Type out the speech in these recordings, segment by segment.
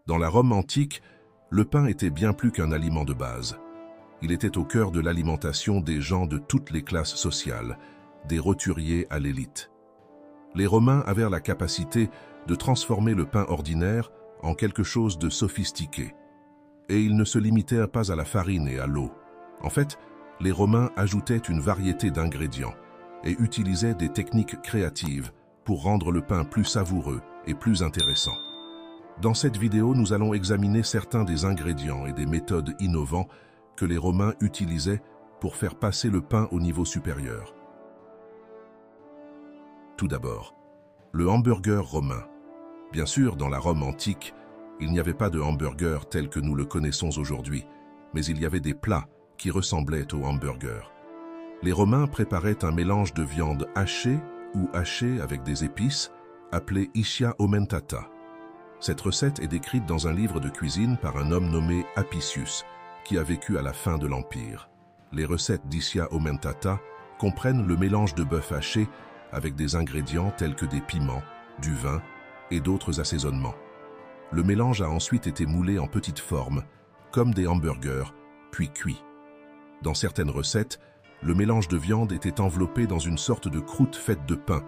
Dans la Rome antique, le pain était bien plus qu'un aliment de base. Il était au cœur de l'alimentation des gens de toutes les classes sociales, des roturiers à l'élite. Les Romains avaient la capacité de transformer le pain ordinaire en quelque chose de sophistiqué. Et ils ne se limitèrent pas à la farine et à l'eau. En fait, les Romains ajoutaient une variété d'ingrédients et utilisaient des techniques créatives pour rendre le pain plus savoureux et plus intéressant. Dans cette vidéo, nous allons examiner certains des ingrédients et des méthodes innovants que les Romains utilisaient pour faire passer le pain au niveau supérieur. Tout d'abord, le hamburger romain. Bien sûr, dans la Rome antique, il n'y avait pas de hamburger tel que nous le connaissons aujourd'hui, mais il y avait des plats qui ressemblaient au hamburger. Les Romains préparaient un mélange de viande hachée ou hachée avec des épices, appelé ischia aumentata. Cette recette est décrite dans un livre de cuisine par un homme nommé Apicius, qui a vécu à la fin de l'Empire. Les recettes d'ischia aumentata comprennent le mélange de bœuf haché avec des ingrédients tels que des piments, du vin et d'autres assaisonnements. Le mélange a ensuite été moulé en petites formes, comme des hamburgers, puis cuit. Dans certaines recettes, le mélange de viande était enveloppé dans une sorte de croûte faite de pain,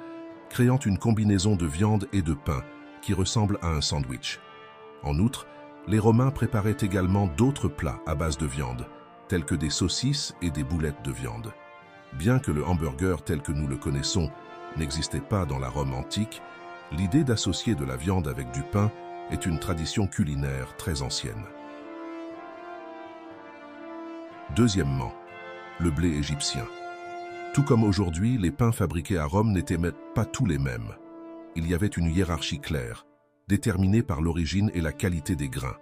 créant une combinaison de viande et de pain qui ressemble à un sandwich. En outre, les Romains préparaient également d'autres plats à base de viande, tels que des saucisses et des boulettes de viande. Bien que le hamburger tel que nous le connaissons n'existait pas dans la Rome antique, l'idée d'associer de la viande avec du pain est une tradition culinaire très ancienne. Deuxièmement, le blé égyptien. Tout comme aujourd'hui, les pains fabriqués à Rome n'étaient pas tous les mêmes. Il y avait une hiérarchie claire, déterminée par l'origine et la qualité des grains.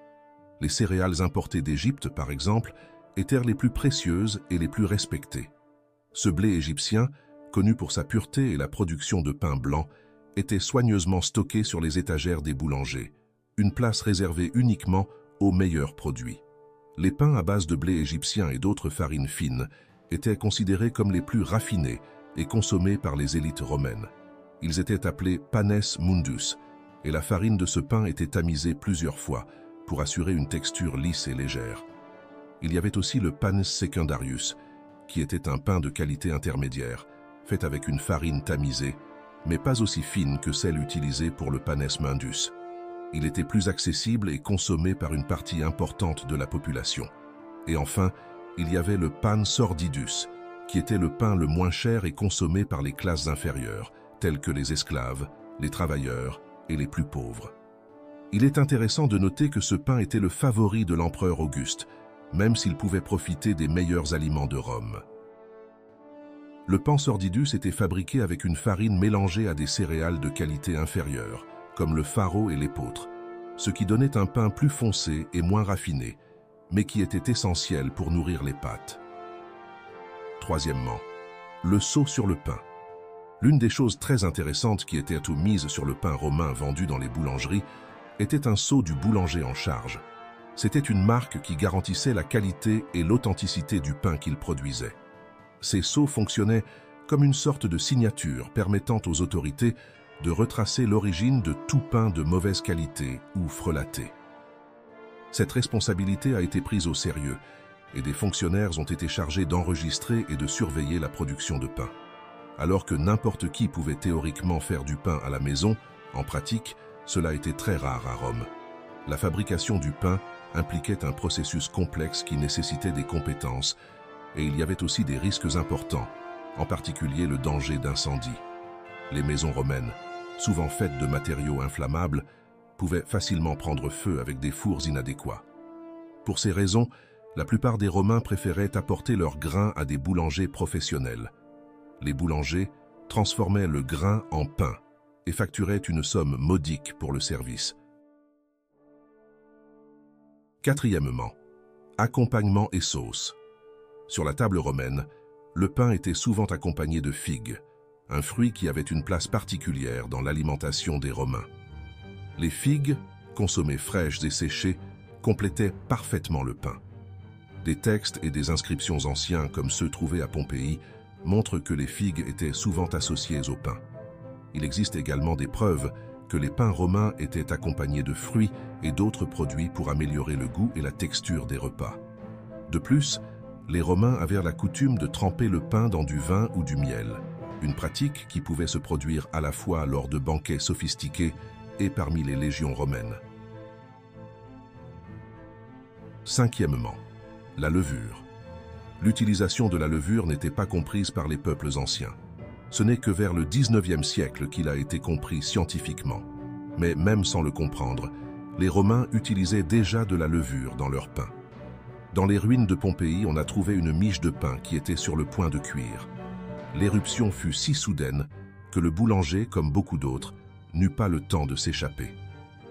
Les céréales importées d'Égypte, par exemple, étaient les plus précieuses et les plus respectées. Ce blé égyptien, connu pour sa pureté et la production de pain blanc, était soigneusement stocké sur les étagères des boulangers, une place réservée uniquement aux meilleurs produits. Les pains à base de blé égyptien et d'autres farines fines étaient considérés comme les plus raffinés et consommés par les élites romaines. Ils étaient appelés panes mundus, et la farine de ce pain était tamisée plusieurs fois pour assurer une texture lisse et légère. Il y avait aussi le panes secundarius, qui était un pain de qualité intermédiaire, fait avec une farine tamisée, mais pas aussi fine que celle utilisée pour le panes mundus. Il était plus accessible et consommé par une partie importante de la population. Et enfin, il y avait le pan sordidus, qui était le pain le moins cher et consommé par les classes inférieures, telles que les esclaves, les travailleurs et les plus pauvres. Il est intéressant de noter que ce pain était le favori de l'empereur Auguste, même s'il pouvait profiter des meilleurs aliments de Rome. Le pan sordidus était fabriqué avec une farine mélangée à des céréales de qualité inférieure, comme le faro et l'épeautre, ce qui donnait un pain plus foncé et moins raffiné, mais qui était essentiel pour nourrir les pâtes. Troisièmement, le sceau sur le pain. L'une des choses très intéressantes qui étaient mises sur le pain romain vendu dans les boulangeries était un sceau du boulanger en charge. C'était une marque qui garantissait la qualité et l'authenticité du pain qu'il produisait. Ces sceaux fonctionnaient comme une sorte de signature permettant aux autorités de retracer l'origine de tout pain de mauvaise qualité ou frelaté. Cette responsabilité a été prise au sérieux et des fonctionnaires ont été chargés d'enregistrer et de surveiller la production de pain. Alors que n'importe qui pouvait théoriquement faire du pain à la maison, en pratique, cela était très rare à Rome. La fabrication du pain impliquait un processus complexe qui nécessitait des compétences et il y avait aussi des risques importants, en particulier le danger d'incendie. Les maisons romaines, souvent faites de matériaux inflammables, pouvaient facilement prendre feu avec des fours inadéquats. Pour ces raisons, la plupart des Romains préféraient apporter leurs grains à des boulangers professionnels. Les boulangers transformaient le grain en pain et facturaient une somme modique pour le service. Quatrièmement, accompagnement et sauce. Sur la table romaine, le pain était souvent accompagné de figues, un fruit qui avait une place particulière dans l'alimentation des Romains. Les figues, consommées fraîches et séchées, complétaient parfaitement le pain. Des textes et des inscriptions anciens comme ceux trouvés à Pompéi montrent que les figues étaient souvent associées au pain. Il existe également des preuves que les pains romains étaient accompagnés de fruits et d'autres produits pour améliorer le goût et la texture des repas. De plus, les Romains avaient la coutume de tremper le pain dans du vin ou du miel, une pratique qui pouvait se produire à la fois lors de banquets sophistiqués et parmi les légions romaines. Cinquièmement, la levure. L'utilisation de la levure n'était pas comprise par les peuples anciens. Ce n'est que vers le 19e siècle qu'il a été compris scientifiquement. Mais même sans le comprendre, les Romains utilisaient déjà de la levure dans leur pain. Dans les ruines de Pompéi, on a trouvé une miche de pain qui était sur le point de cuire. L'éruption fut si soudaine que le boulanger, comme beaucoup d'autres, n'eut pas le temps de s'échapper.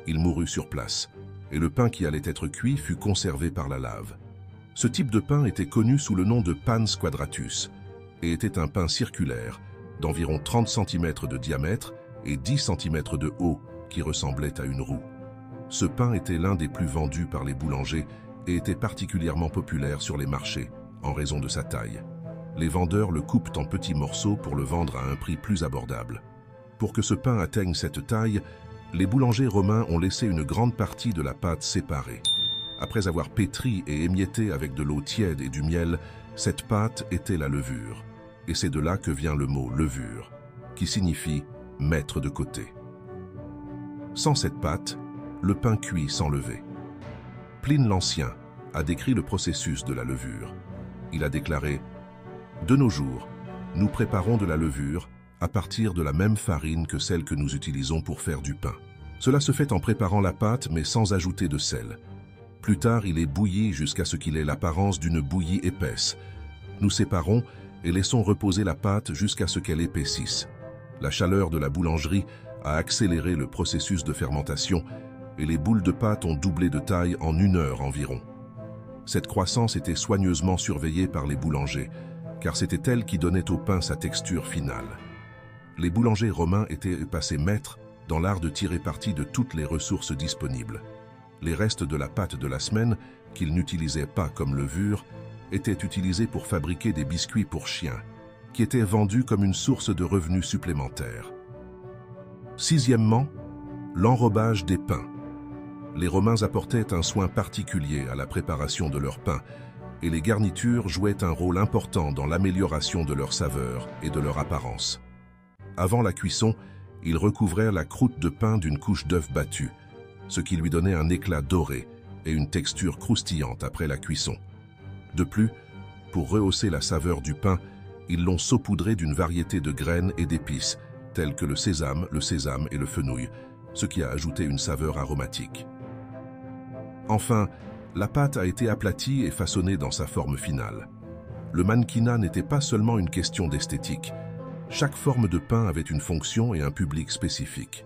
Il mourut sur place, et le pain qui allait être cuit fut conservé par la lave. Ce type de pain était connu sous le nom de pans quadratus, et était un pain circulaire, d'environ 30 cm de diamètre et 10 cm de haut, qui ressemblait à une roue. Ce pain était l'un des plus vendus par les boulangers et était particulièrement populaire sur les marchés, en raison de sa taille. Les vendeurs le coupent en petits morceaux pour le vendre à un prix plus abordable. Pour que ce pain atteigne cette taille, les boulangers romains ont laissé une grande partie de la pâte séparée. Après avoir pétri et émietté avec de l'eau tiède et du miel, cette pâte était la levure. Et c'est de là que vient le mot levure, qui signifie mettre de côté. Sans cette pâte, le pain cuit s'enlevait. Pline l'Ancien a décrit le processus de la levure. Il a déclaré « De nos jours, nous préparons de la levure à partir de la même farine que celle que nous utilisons pour faire du pain. Cela se fait en préparant la pâte mais sans ajouter de sel. Plus tard, il est bouilli jusqu'à ce qu'il ait l'apparence d'une bouillie épaisse. Nous séparons et laissons reposer la pâte jusqu'à ce qu'elle épaississe. La chaleur de la boulangerie a accéléré le processus de fermentation et les boules de pâte ont doublé de taille en 1 heure environ. Cette croissance était soigneusement surveillée par les boulangers, car c'était elle qui donnait au pain sa texture finale. Les boulangers romains étaient passés maîtres dans l'art de tirer parti de toutes les ressources disponibles. Les restes de la pâte de la semaine, qu'ils n'utilisaient pas comme levure, étaient utilisés pour fabriquer des biscuits pour chiens, qui étaient vendus comme une source de revenus supplémentaires. Sixièmement, l'enrobage des pains. Les Romains apportaient un soin particulier à la préparation de leur pain, et les garnitures jouaient un rôle important dans l'amélioration de leur saveur et de leur apparence. Avant la cuisson, ils recouvraient la croûte de pain d'une couche d'œuf battu, ce qui lui donnait un éclat doré et une texture croustillante après la cuisson. De plus, pour rehausser la saveur du pain, ils l'ont saupoudré d'une variété de graines et d'épices, telles que le sésame et le fenouil, ce qui a ajouté une saveur aromatique. Enfin, la pâte a été aplatie et façonnée dans sa forme finale. Le mannequinat n'était pas seulement une question d'esthétique. Chaque forme de pain avait une fonction et un public spécifique.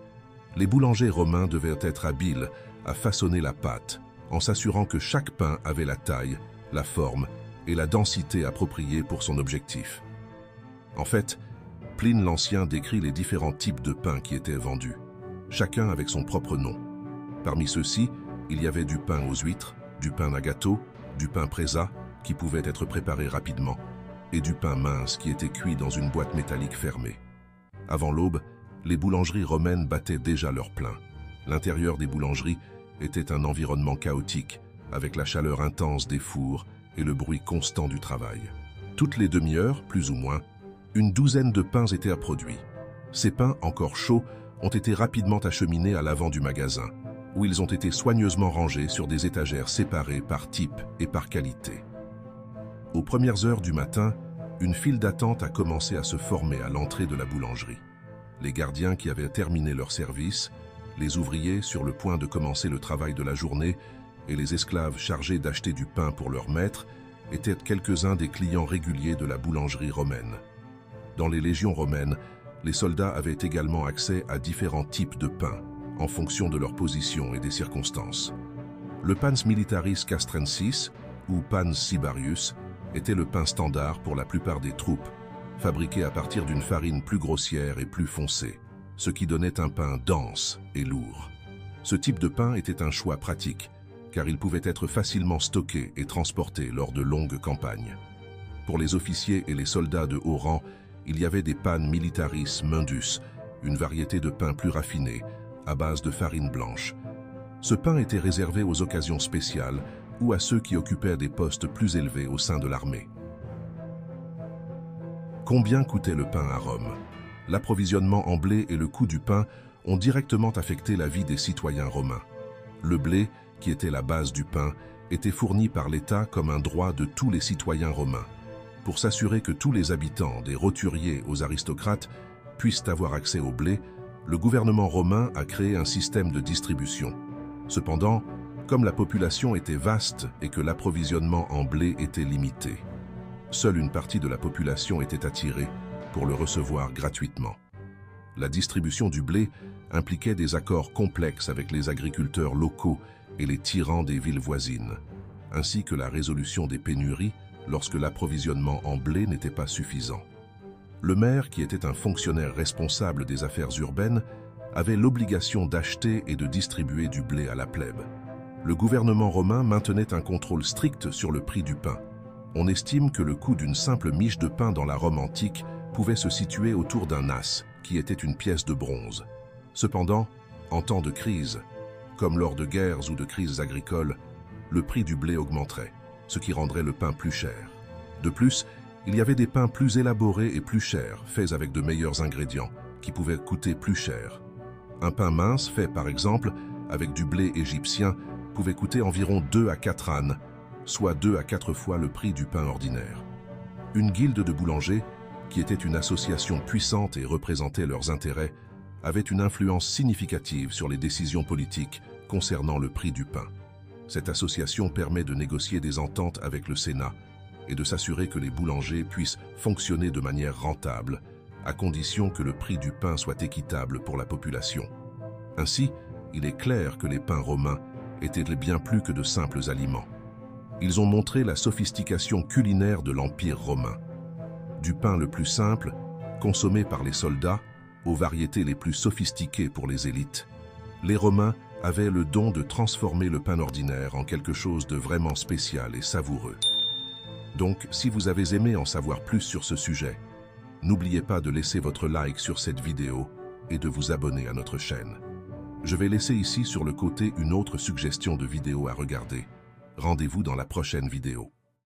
Les boulangers romains devaient être habiles à façonner la pâte, en s'assurant que chaque pain avait la taille, la forme et la densité appropriées pour son objectif. En fait, Pline l'Ancien décrit les différents types de pain qui étaient vendus, chacun avec son propre nom. Parmi ceux-ci, il y avait du pain aux huîtres, du pain à gâteau, du pain présa, qui pouvait être préparé rapidement, et du pain mince qui était cuit dans une boîte métallique fermée. Avant l'aube, les boulangeries romaines battaient déjà leur plein. L'intérieur des boulangeries était un environnement chaotique, avec la chaleur intense des fours et le bruit constant du travail. Toutes les demi-heures, plus ou moins, une douzaine de pains étaient à produire. Ces pains, encore chauds, ont été rapidement acheminés à l'avant du magasin, où ils ont été soigneusement rangés sur des étagères séparées par type et par qualité. Aux premières heures du matin, une file d'attente a commencé à se former à l'entrée de la boulangerie. Les gardiens qui avaient terminé leur service, les ouvriers sur le point de commencer le travail de la journée et les esclaves chargés d'acheter du pain pour leur maître étaient quelques-uns des clients réguliers de la boulangerie romaine. Dans les légions romaines, les soldats avaient également accès à différents types de pain, en fonction de leur position et des circonstances. Le pans militaris castrensis, ou pans cibarius, était le pain standard pour la plupart des troupes, fabriqué à partir d'une farine plus grossière et plus foncée, ce qui donnait un pain dense et lourd. Ce type de pain était un choix pratique, car il pouvait être facilement stocké et transporté lors de longues campagnes. Pour les officiers et les soldats de haut rang, il y avait des pans militaris mundus, une variété de pain plus raffiné, à base de farine blanche. Ce pain était réservé aux occasions spéciales ou à ceux qui occupaient des postes plus élevés au sein de l'armée. Combien coûtait le pain à Rome? L'approvisionnement en blé et le coût du pain ont directement affecté la vie des citoyens romains. Le blé, qui était la base du pain, était fourni par l'État comme un droit de tous les citoyens romains. Pour s'assurer que tous les habitants, des roturiers aux aristocrates, puissent avoir accès au blé, le gouvernement romain a créé un système de distribution. Cependant, comme la population était vaste et que l'approvisionnement en blé était limité, seule une partie de la population était attirée pour le recevoir gratuitement. La distribution du blé impliquait des accords complexes avec les agriculteurs locaux et les tyrans des villes voisines, ainsi que la résolution des pénuries lorsque l'approvisionnement en blé n'était pas suffisant. Le maire, qui était un fonctionnaire responsable des affaires urbaines, avait l'obligation d'acheter et de distribuer du blé à la plèbe. Le gouvernement romain maintenait un contrôle strict sur le prix du pain. On estime que le coût d'une simple miche de pain dans la Rome antique pouvait se situer autour d'un as, qui était une pièce de bronze. Cependant, en temps de crise, comme lors de guerres ou de crises agricoles, le prix du blé augmenterait, ce qui rendrait le pain plus cher. De plus, il y avait des pains plus élaborés et plus chers, faits avec de meilleurs ingrédients, qui pouvaient coûter plus cher. Un pain mince, fait par exemple avec du blé égyptien, pouvait coûter environ 2 à 4 ânes, soit 2 à 4 fois le prix du pain ordinaire. Une guilde de boulangers, qui était une association puissante et représentait leurs intérêts, avait une influence significative sur les décisions politiques concernant le prix du pain. Cette association permet de négocier des ententes avec le Sénat et de s'assurer que les boulangers puissent fonctionner de manière rentable, à condition que le prix du pain soit équitable pour la population. Ainsi, il est clair que les pains romains étaient bien plus que de simples aliments. Ils ont montré la sophistication culinaire de l'Empire romain. Du pain le plus simple, consommé par les soldats, aux variétés les plus sophistiquées pour les élites, les Romains avaient le don de transformer le pain ordinaire en quelque chose de vraiment spécial et savoureux. Donc, si vous avez aimé en savoir plus sur ce sujet, n'oubliez pas de laisser votre like sur cette vidéo et de vous abonner à notre chaîne. Je vais laisser ici sur le côté une autre suggestion de vidéo à regarder. Rendez-vous dans la prochaine vidéo.